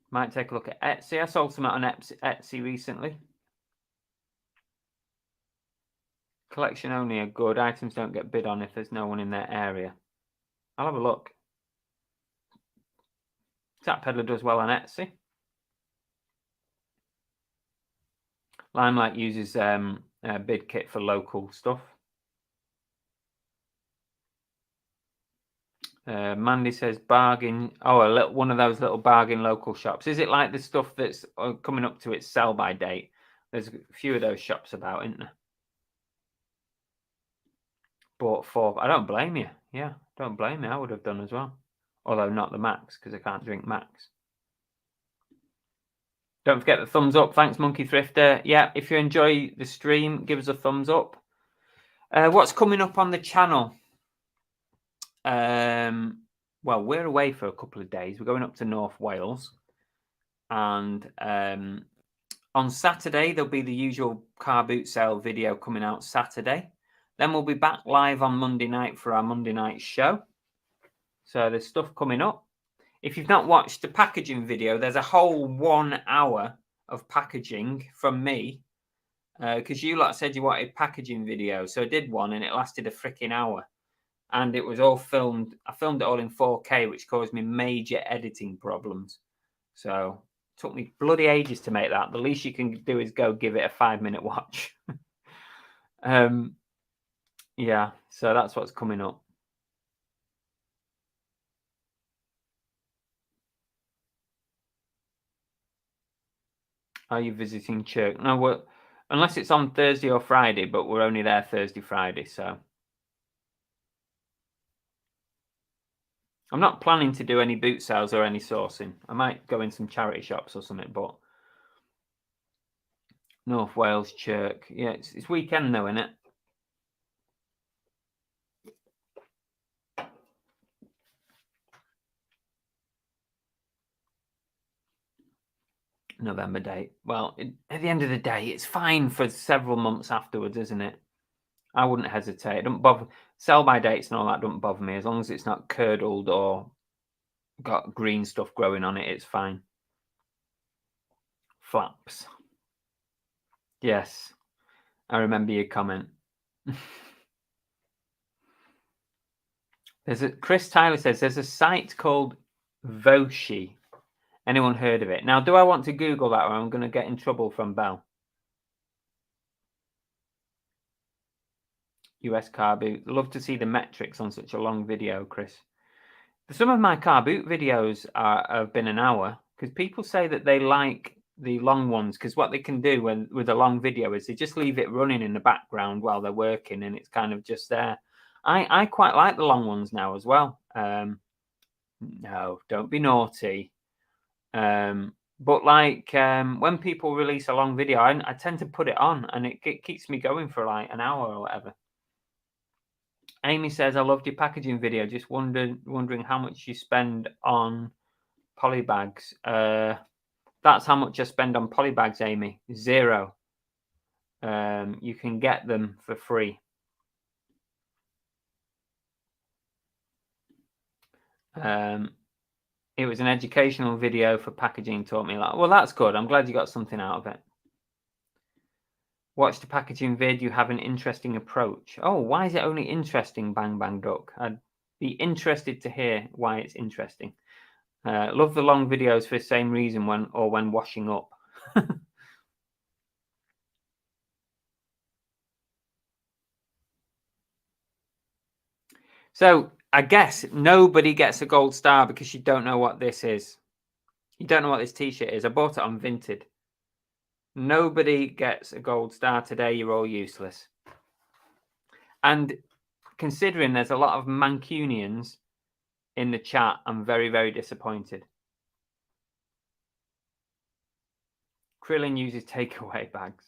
Might take a look at Etsy. I sold some on Etsy recently. Collection only are good. Items don't get bid on if there's no one in their area. I'll have a look. Tap Peddler does well on Etsy. Limelight uses BidKit for local stuff. Mandy says bargain. Oh, one of those little bargain local shops. Is it like the stuff that's coming up to its sell by date? There's a few of those shops about, isn't there? Bought 4. I don't blame you. Yeah, don't blame me. I would have done as well. Although not the Max, because I can't drink Max. Don't forget the thumbs up. Thanks, Monkey Thrifter. Yeah, if you enjoy the stream, give us a thumbs up. What's coming up on the channel? Well, we're away for a couple of days. We're going up to North Wales. And on Saturday, there'll be the usual car boot sale video coming out Saturday. Then we'll be back live on Monday night for our Monday night show. So there's stuff coming up. If you've not watched the packaging video, there's a whole 1 hour of packaging from me. Because you lot said you wanted packaging video. So I did one and it lasted a freaking hour. And it was all filmed. I filmed it all in 4K, which caused me major editing problems. So it took me bloody ages to make that. The least you can do is go give it a 5-minute watch. Yeah, so that's what's coming up. Are you visiting church? No, unless it's on Thursday or Friday, but we're only there Thursday, Friday, so. I'm not planning to do any boot sales or any sourcing. I might go in some charity shops or something, but North Wales Chirk. Yeah, it's weekend though, isn't it? November date. Well, at the end of the day, it's fine for several months afterwards, isn't it? I wouldn't hesitate. It doesn't bother. Sell by dates and all that doesn't bother me as long as it's not curdled or got green stuff growing on it. It's fine. Flaps. Yes, I remember your comment. Chris Tyler says there's a site called Voshi. Anyone heard of it? Now, do I want to Google that, or I'm going to get in trouble from Bell? US car boot. Love to see the metrics on such a long video, Chris. Some of my car boot videos have been an hour because people say that they like the long ones because what they can do with a long video is they just leave it running in the background while they're working and it's kind of just there. I quite like the long ones now as well. No, don't be naughty. But like when people release a long video, I tend to put it on and it keeps me going for like an hour or whatever. Amy says, I loved your packaging video. Just wondering how much you spend on Polybags. That's how much I spend on Polybags, Amy. 0. You can get them for free. It was an educational video for packaging, taught me a lot. Well, that's good. I'm glad you got something out of it. Watch the packaging vid. You have an interesting approach. Oh, why is it only interesting, Bang Bang Duck? I'd be interested to hear why it's interesting. Love the long videos for the same reason when washing up. So I guess nobody gets a gold star because you don't know what this is. You don't know what this t-shirt is. I bought it on Vinted. Nobody gets a gold star today. You're all useless. And considering there's a lot of Mancunians in the chat, I'm very, very disappointed. Krillin uses takeaway bags.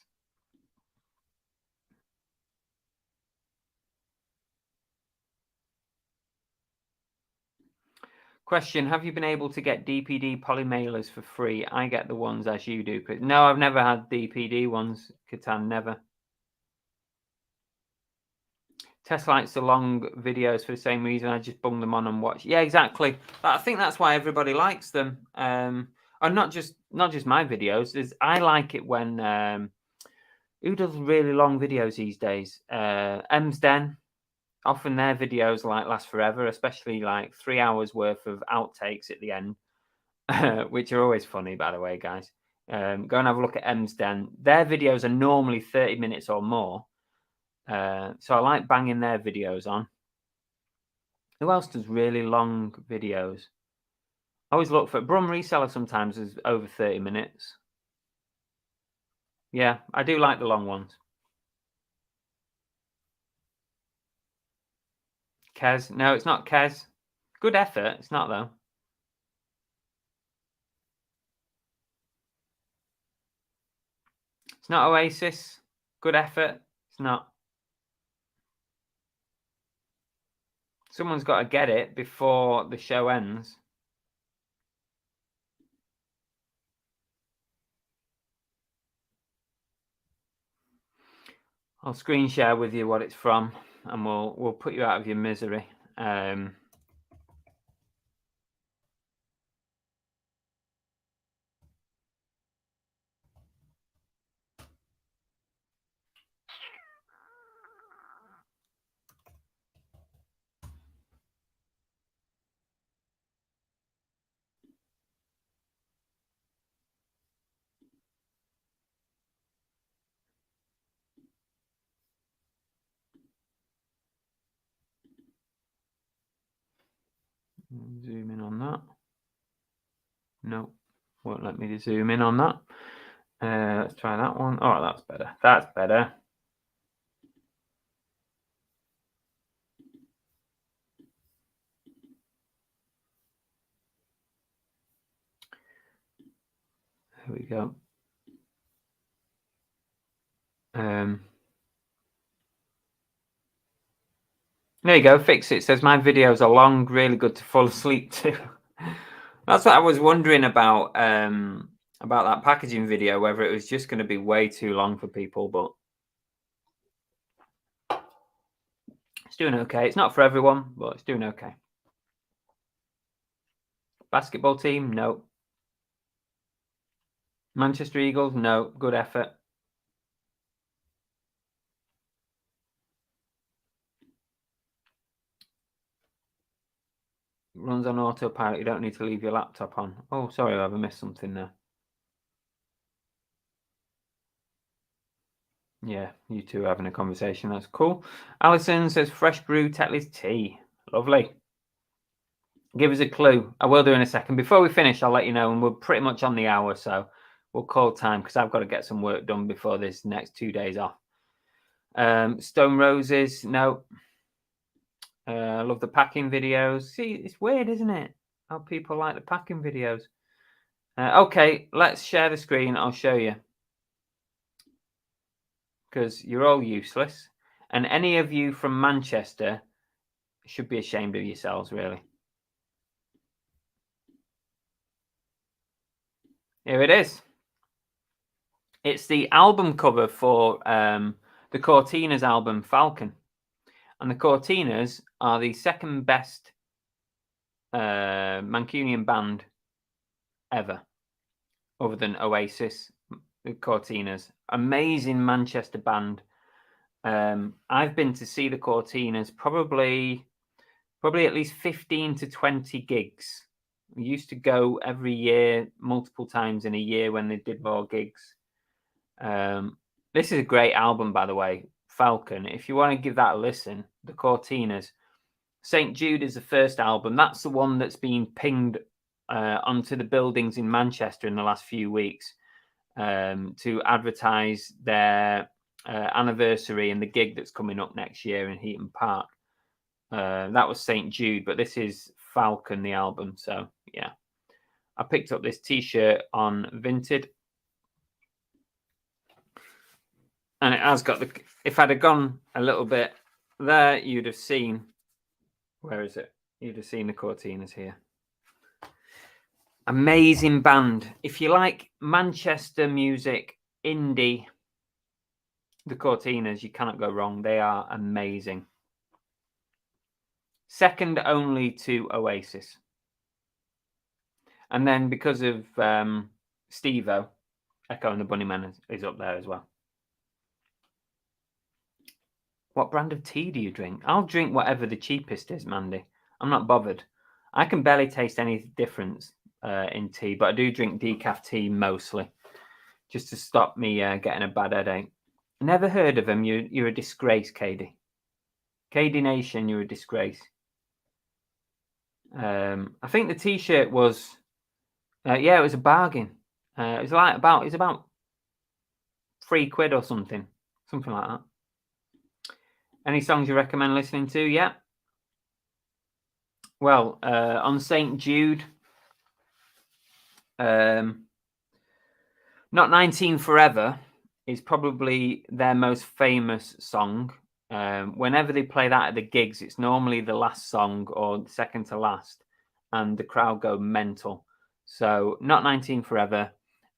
Question, have you been able to get DPD poly mailers for free? I get the ones as you do. No, I've never had DPD ones, Catan, never. Tess likes the long videos for the same reason. I just bung them on and watch. Yeah, exactly. I think that's why everybody likes them. And not just my videos. I like it when who does really long videos these days? M's Den. Often their videos last forever, especially like 3 hours worth of outtakes at the end, which are always funny, by the way, guys. Go and have a look at M's Den. Their videos are normally 30 minutes or more. So I like banging their videos on. Who else does really long videos? I always look for Brum Reseller sometimes is over 30 minutes. Yeah, I do like the long ones. Kez. No, it's not Kez. Good effort. It's not, though. It's not Oasis. Good effort. It's not. Someone's got to get it before the show ends. I'll screen share with you what it's from, and we'll put you out of your misery. Zoom in on that. No, won't let me to zoom in on that. Let's try that one. Oh, that's better. That's better. There we go. There you go. Fix it. Says my videos are long, really good to fall asleep to. That's what I was wondering about that packaging video, whether it was just going to be way too long for people, but It's doing okay. It's not for everyone, but it's doing okay. Basketball team? No. Manchester Eagles? No. Good effort. Runs on autopilot. You don't need to leave your laptop on. Oh, sorry, I've missed something there. Yeah, you two are having a conversation. That's cool. Alison says fresh brew Tetley's tea. Lovely. Give us a clue. I will do in a second. Before we finish, I'll let you know, and we're pretty much on the hour, so we'll call time because I've got to get some work done before this next 2 days off. Stone Roses, no. I love the packing videos. See, it's weird, isn't it? How people like the packing videos. Okay, let's share the screen. I'll show you. Because you're all useless. And any of you from Manchester should be ashamed of yourselves, really. Here it is. It's the album cover for the Cortinas album, Falcon. And the Cortinas are the second best Mancunian band ever, other than Oasis. The Cortinas, amazing Manchester band. I've been to see the Cortinas probably at least 15 to 20 gigs. We used to go every year, multiple times in a year when they did more gigs. This is a great album, by the way, Falcon. If you want to give that a listen, the Cortinas. St. Jude is the first album. That's the one that's been pinged onto the buildings in Manchester in the last few weeks to advertise their anniversary and the gig that's coming up next year in Heaton Park. That was St. Jude, but this is Falcon, the album. So, yeah. I picked up this T-shirt on Vinted. And it has got the... If I'd have gone a little bit there, you'd have seen... Where is it? You'd have seen the Cortinas here. Amazing band. If you like Manchester music, indie, the Cortinas, you cannot go wrong. They are amazing. Second only to Oasis. And then because of Steve-O, Echo and the Bunnymen is up there as well. What brand of tea do you drink? I'll drink whatever the cheapest is, Mandy. I'm not bothered. I can barely taste any difference in tea, but I do drink decaf tea mostly, just to stop me getting a bad headache. Never heard of them. You're a disgrace, Katie. Katie Nation, you're a disgrace. I think the T-shirt was, yeah, it was a bargain. It was about £3 or something like that. Any songs you recommend listening to? Yeah. Well, on St. Jude, Not 19 Forever is probably their most famous song. Whenever they play that at the gigs, it's normally the last song or second to last, and the crowd go mental. So, Not 19 Forever,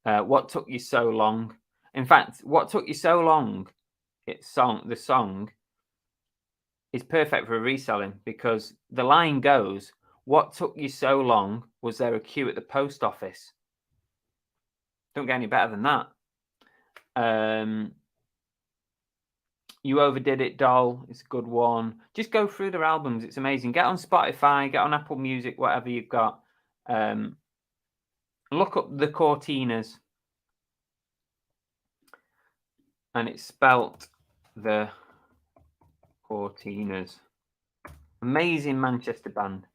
What Took You So Long. In fact, What Took You So Long, the song is perfect for reselling because the line goes, what took you so long? Was there a queue at the post office? Don't get any better than that. You Overdid It, Doll. It's a good one. Just go through their albums. It's amazing. Get on Spotify, get on Apple Music, whatever you've got. Look up the Cortinas. And it's spelt the Cortinas. Amazing Manchester band.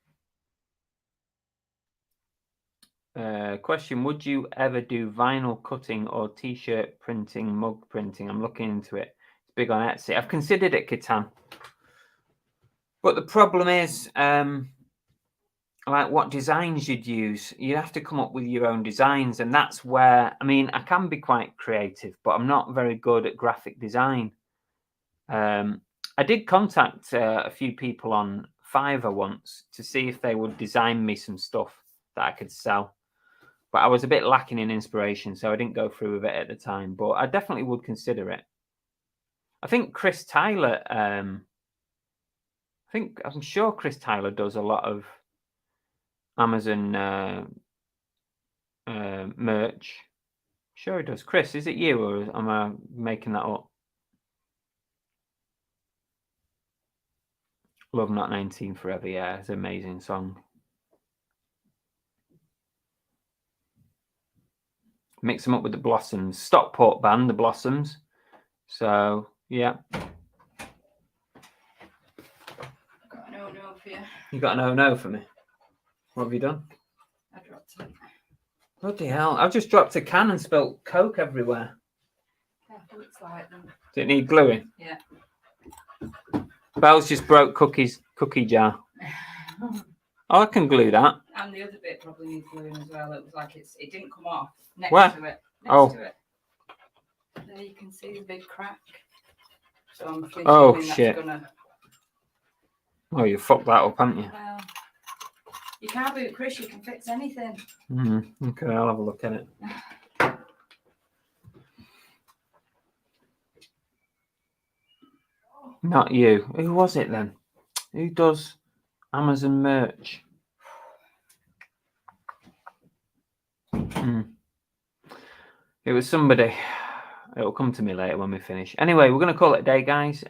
Question, would you ever do vinyl cutting or T-shirt printing, mug printing? I'm looking into it. It's big on Etsy. I've considered it, Kitan. But the problem is, like what designs you'd use. You'd have to come up with your own designs. And that's where, I mean, I can be quite creative, but I'm not very good at graphic design. I did contact a few people on Fiverr once to see if they would design me some stuff that I could sell. But I was a bit lacking in inspiration, so I didn't go through with it at the time. But I definitely would consider it. I think Chris Tyler I'm sure Chris Tyler does a lot of Amazon merch. Sure he does. Chris, is it you or am I making that up? Love Not 19 Forever, yeah, it's an amazing song. Mix them up with the Blossoms. Stockport band, the Blossoms. So, yeah. I've got an oh-no for you. You got an oh-no for me? What have you done? I dropped it. Bloody hell. I've just dropped a can and spilt Coke everywhere. Careful, it's like them. Does it need gluing? Yeah. Belle's just broke Cookie's cookie jar. Oh, I can glue that. And the other bit probably needs gluing as well. It was like it didn't come off next Where? to it. Oh. To it. There you can see the big crack. So I'm thinking shit. That's gonna... Oh, you fucked that up, haven't you? Well, you can't boot Chris, you can fix anything. Okay, I'll have a look at it. Not you. Who was it then? Who does Amazon merch? It was somebody. It'll come to me later when we finish. Anyway, we're going to call it a day, guys.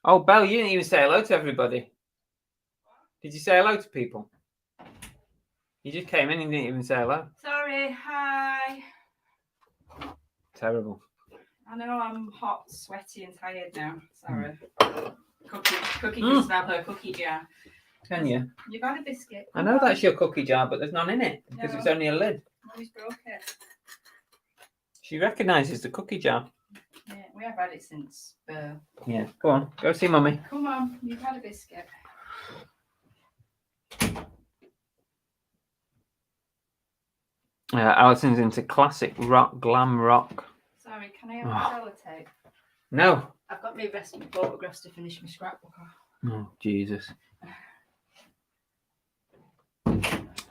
Oh, Belle, you didn't even say hello to everybody. Did you say hello to people? You just came in and didn't even say hello. Sorry, hi. Terrible. I know I'm hot, sweaty and tired now. Sorry. Cookie can smell her cookie jar. Can you? You've had a biscuit. I know that's your cookie jar, but there's none in it because it's only a lid. Mommy's broke it. She recognises the cookie jar. Yeah, we have had it since birth. Yeah, go on. Go see Mummy. Come on, you've had a biscuit. Alison's into classic rock, glam rock. Sorry, can I have the sellotape? No. I've got my best photographs to finish my scrapbook off. Oh, Jesus.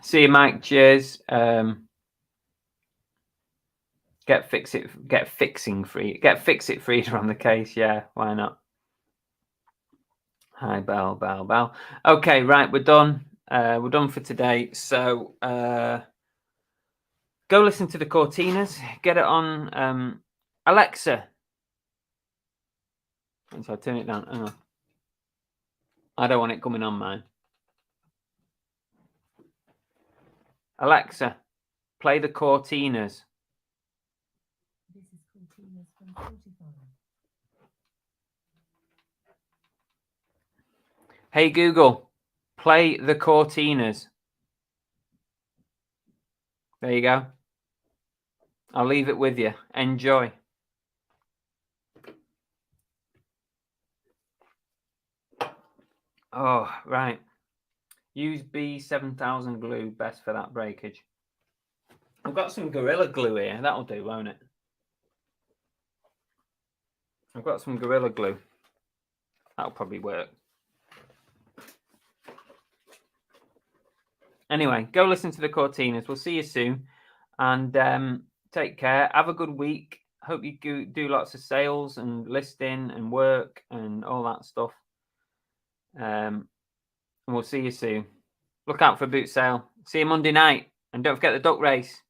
See you, Mike. Cheers. Get fix it Frida on the case. Yeah, why not? Hi, Belle. Okay, right, we're done. We're done for today. So go listen to the Cortinas. Get it on Alexa. So I turn it down. Hang on. I don't want it coming on mine. Alexa, play the Cortinas. This is Cortinas from Spotify. Hey Google, play the Cortinas. There you go. I'll leave it with you. Enjoy. Oh, right. Use B7000 glue, best for that breakage. I've got some Gorilla Glue here. That'll do, won't it? I've got some Gorilla Glue. That'll probably work. Anyway, go listen to the Cortinas. We'll see you soon. And take care. Have a good week. Hope you do lots of sales and listing and work and all that stuff. And we'll see you soon. Look out for a boot sale. See you Monday night. And don't forget the duck race.